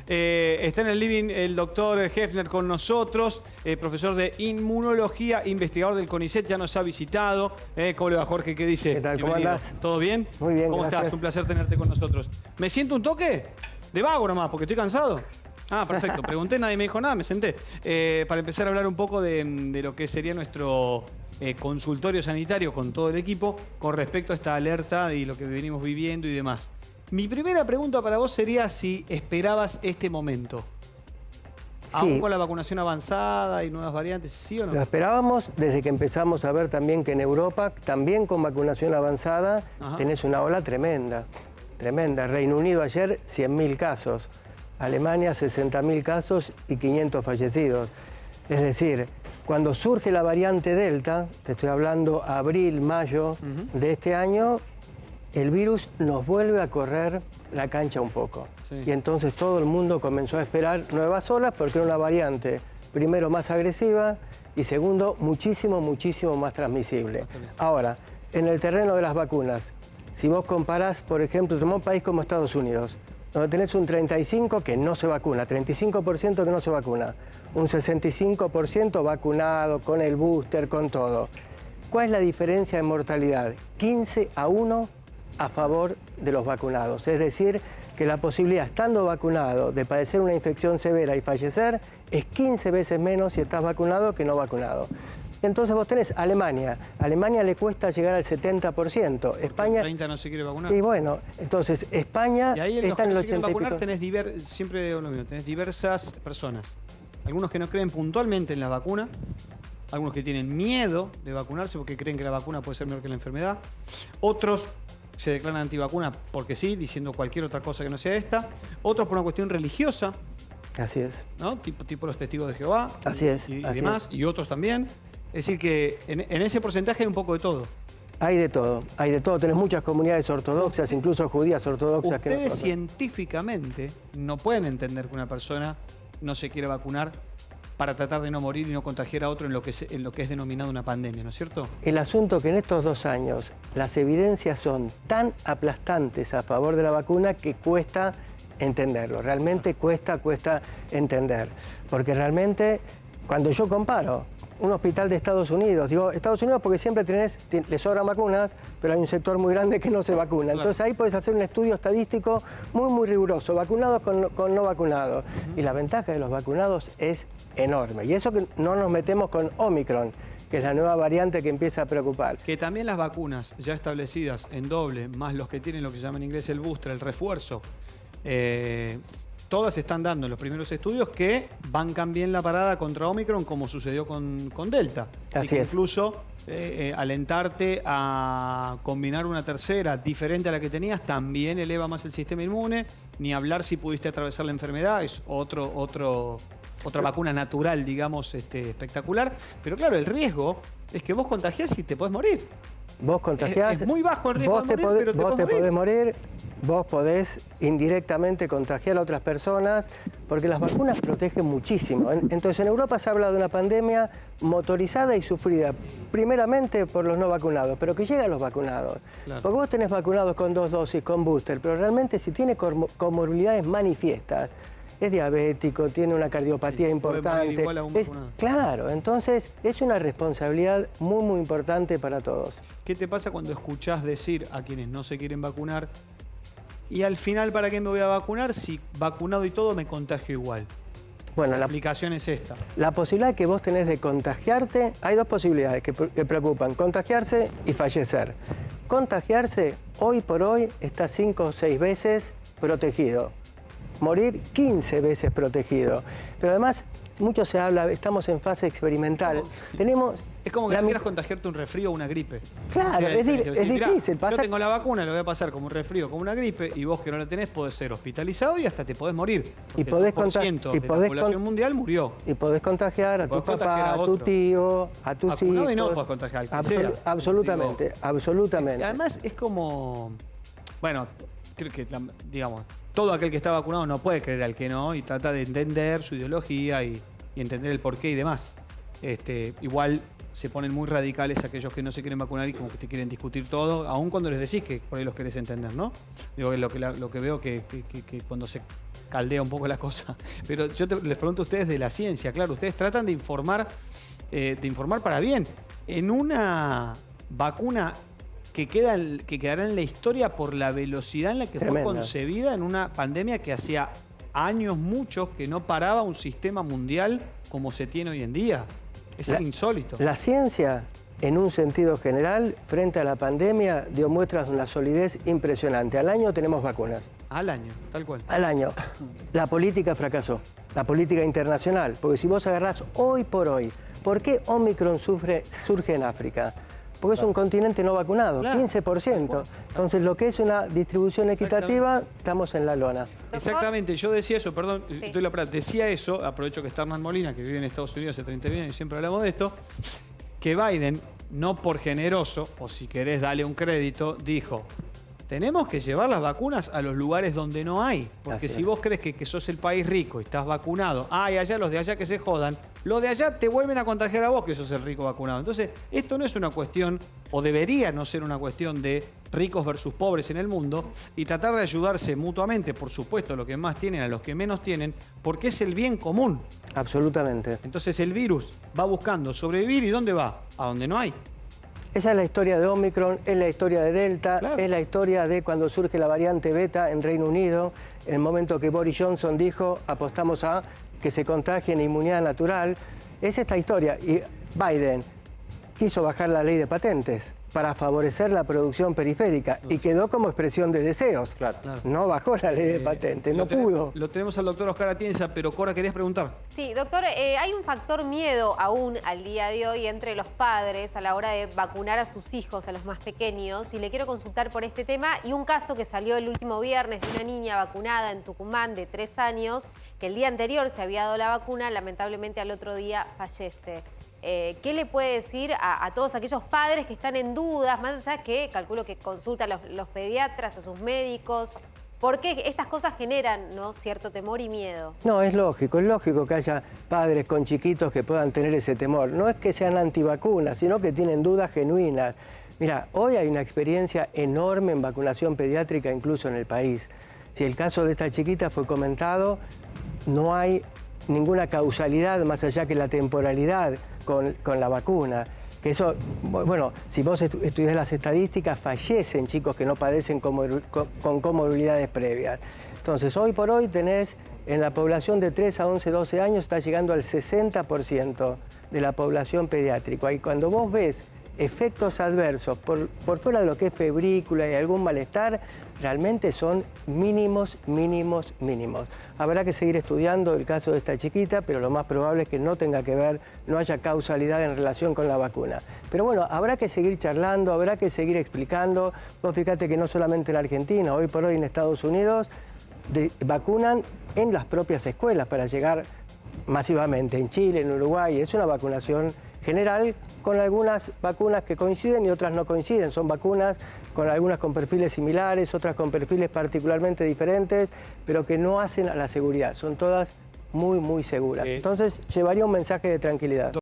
Está en el living el doctor Hefner con nosotros, profesor de inmunología, investigador del CONICET, ya nos ha visitado. ¿Cómo le va, Jorge? ¿Qué dice? ¿Qué tal? ¿Cómo andás? ¿Todo bien? Muy bien, ¿Cómo gracias. estás? Un placer tenerte con nosotros. ¿Me siento un toque? De vago nomás, porque estoy cansado. Ah, perfecto. Pregunté, nadie me dijo nada, me senté. Para empezar a hablar un poco de lo que sería nuestro consultorio sanitario con todo el equipo con respecto a esta alerta y lo que venimos viviendo y demás. Mi primera pregunta para vos sería si esperabas este momento. ¿Aún Sí. con la vacunación avanzada y nuevas variantes, sí o no? Lo esperábamos desde que empezamos a ver también que en Europa, también con vacunación avanzada, Ajá. tenés una ola tremenda, tremenda. Reino Unido ayer, 100.000 casos. Alemania, 60.000 casos y 500 fallecidos. Es decir, cuando surge la variante Delta, te estoy hablando abril, mayo de este año, el virus nos vuelve a correr la cancha un poco. Sí. Y entonces todo el mundo comenzó a esperar nuevas olas porque era una variante, primero, más agresiva y segundo, muchísimo, muchísimo más transmisible. Ahora, en el terreno de las vacunas, si vos comparás, por ejemplo, tomá un país como Estados Unidos, donde tenés un 35% que no se vacuna, 35% que no se vacuna, un 65% vacunado, con el booster, con todo. ¿Cuál es la diferencia de mortalidad? 15-1 a favor de los vacunados. Es decir, que la posibilidad, estando vacunado, de padecer una infección severa y fallecer es 15 veces menos si estás vacunado que no vacunado. Entonces vos tenés Alemania. A Alemania le cuesta llegar al 70%. España... 30 no se quiere vacunar. Y bueno, entonces España Y ahí está en el los que no se quieren 80 y vacunar pico. siempre digo lo mismo, tenés diversas personas. Algunos que no creen puntualmente en la vacuna, algunos que tienen miedo de vacunarse porque creen que la vacuna puede ser mejor que la enfermedad. Otros se declaran antivacuna porque sí, diciendo cualquier otra cosa que no sea esta. Otros por una cuestión religiosa, Así es. ¿no? Tipo los testigos de Jehová. Así es, Y así demás, y otros también. Es decir que en ese porcentaje hay un poco de todo. Hay de todo, hay de todo. Tenés muchas comunidades ortodoxas, incluso judías ortodoxas. que Ustedes nosotros. científicamente no pueden entender que una persona no se quiere vacunar para tratar de no morir y no contagiar a otro en lo que es denominado una pandemia, ¿no es cierto? El asunto que en estos 2 años las evidencias son tan aplastantes a favor de la vacuna que cuesta entenderlo. Realmente cuesta entender. Porque realmente, cuando yo comparo un hospital de Estados Unidos, digo Estados Unidos porque siempre le sobran vacunas, pero hay un sector muy grande que no se vacuna. Claro. Entonces ahí puedes hacer un estudio estadístico muy, muy riguroso, vacunados con no vacunados. Y la ventaja de los vacunados es enorme. Y eso que no nos metemos con Omicron, que es la nueva variante que empieza a preocupar. Que también las vacunas ya establecidas en doble, más los que tienen lo que se llama en inglés el booster, el refuerzo, todas están dando en los primeros estudios que bancan bien la parada contra Omicron, como sucedió con Delta. Así y que es. incluso alentarte a combinar una tercera diferente a la que tenías también eleva más el sistema inmune. Ni hablar si pudiste atravesar la enfermedad, es otra vacuna natural, digamos, espectacular. Pero claro, el riesgo es que vos contagiás y te podés morir. Vos contagiás, Es muy bajo el riesgo vos de morir, pero te vos podés te podés morir, vos podés indirectamente contagiar a otras personas, porque las vacunas protegen muchísimo. Entonces en Europa se habla de una pandemia motorizada y sufrida, primeramente por los no vacunados, pero que llega a los vacunados. Claro. Porque vos tenés vacunados con 2 dosis, con booster, pero realmente si tiene comorbilidades manifiestas, es diabético, tiene una cardiopatía Sí, puede morir importante. igual a un vacunado. Claro, entonces es una responsabilidad muy, muy importante para todos. ¿Qué te pasa cuando escuchás decir a quienes no se quieren vacunar y al final para qué me voy a vacunar si vacunado y todo me contagio igual? Bueno, La la explicación es esta. La posibilidad que vos tenés de contagiarte, hay 2 posibilidades que preocupan, contagiarse y fallecer. Contagiarse, hoy por hoy, está 5 o 6 veces protegido. Morir 15 veces protegido. Pero además, mucho se habla, estamos en fase experimental. Tenemos... Es como que la no mi- quieras contagiarte un resfrío o una gripe. Claro, Esa la es diferencia. Mirá, difícil, yo pasa- tengo la vacuna, lo voy a pasar como un resfrío, como una gripe, y vos que no la tenés podés ser hospitalizado y hasta te podés morir. Y Porque podés el 2% de la población mundial murió. Y podés contagiar a tu Podés contagiar papá, a a tu otro. tío, a tus Vacunado hijos. y no podés contagiar al que sea. Absolutamente, Digo, absolutamente. Además es como, bueno, creo que, digamos, todo aquel que está vacunado no puede creer al que no y trata de entender su ideología y entender el porqué y demás. Igual se ponen muy radicales aquellos que no se quieren vacunar y como que te quieren discutir todo, aun cuando les decís que por ahí los querés entender, ¿no? Digo, lo que veo que cuando se caldea un poco la cosa. Pero yo les pregunto a ustedes de la ciencia. Claro, ustedes tratan de informar para bien. En una vacuna que quedará en la historia por la velocidad en la que Tremenda. fue concebida en una pandemia que hacía años muchos que no paraba un sistema mundial como se tiene hoy en día. Es insólito. La ciencia, en un sentido general, frente a la pandemia, dio muestras de una solidez impresionante. Al año tenemos vacunas. Al año, tal cual. Al año. La política fracasó, la política internacional, porque si vos agarrás hoy por hoy, ¿por qué Omicron surge en África? Porque es un continente no vacunado, Claro. 15%. Entonces, lo que es una distribución equitativa, estamos en la lona. Exactamente, yo decía eso, perdón, Sí. doy la palabra, decía eso, aprovecho que está Hernán Molina, que vive en Estados Unidos hace 30 años y siempre hablamos de esto, que Biden, no por generoso, o si querés darle un crédito, dijo, tenemos que llevar las vacunas a los lugares donde no hay, porque Así si es. vos crees que sos el país rico y estás vacunado, y allá los de allá que se jodan, los de allá te vuelven a contagiar a vos que sos el rico vacunado. Entonces, esto no es una cuestión, o debería no ser una cuestión de ricos versus pobres en el mundo, y tratar de ayudarse mutuamente, por supuesto, los que más tienen a los que menos tienen, porque es el bien común. Absolutamente. Entonces el virus va buscando sobrevivir, ¿y dónde va? A donde no hay. Esa es la historia de Omicron, es la historia de Delta, Claro. es la historia de cuando surge la variante Beta en Reino Unido, en el momento que Boris Johnson dijo, apostamos a que se contagie en inmunidad natural. Es esta historia. Y Biden quiso bajar la ley de patentes para favorecer la producción periférica y quedó como expresión de deseos. Claro. No bajó la ley de patentes, no pudo. Lo tenemos al doctor Oscar Atienza, pero Cora, ¿querías preguntar? Sí, doctor, hay un factor miedo aún al día de hoy entre los padres a la hora de vacunar a sus hijos, a los más pequeños, y le quiero consultar por este tema y un caso que salió el último viernes de una niña vacunada en Tucumán de 3 años, que el día anterior se había dado la vacuna, lamentablemente al otro día fallece. ¿Qué le puede decir a todos aquellos padres que están en dudas, más allá que calculo que consultan a los pediatras, a sus médicos? ¿Por qué estas cosas generan, ¿no?, cierto temor y miedo? No, es lógico que haya padres con chiquitos que puedan tener ese temor. No es que sean antivacunas, sino que tienen dudas genuinas. Mira, hoy hay una experiencia enorme en vacunación pediátrica, incluso en el país. Si el caso de esta chiquita fue comentado, no hay ninguna causalidad más allá que la temporalidad con la vacuna. Que eso, bueno, si vos estudiás las estadísticas, fallecen chicos que no padecen con comorbilidades previas. Entonces, hoy por hoy tenés en la población de 3 a 11, 12 años, está llegando al 60% de la población pediátrica. Y cuando vos ves efectos adversos por fuera de lo que es febrícula y algún malestar, realmente son mínimos, mínimos, mínimos. Habrá que seguir estudiando el caso de esta chiquita, pero lo más probable es que no tenga que ver, no haya causalidad en relación con la vacuna. Pero bueno, habrá que seguir charlando, habrá que seguir explicando. Vos fíjate que no solamente en Argentina, hoy por hoy en Estados Unidos, vacunan en las propias escuelas para llegar masivamente. En Chile, en Uruguay, es una vacunación general con algunas vacunas que coinciden y otras no coinciden. Son vacunas con algunas con perfiles similares, otras con perfiles particularmente diferentes, pero que no hacen a la seguridad. Son todas muy, muy seguras. Entonces, llevaría un mensaje de tranquilidad.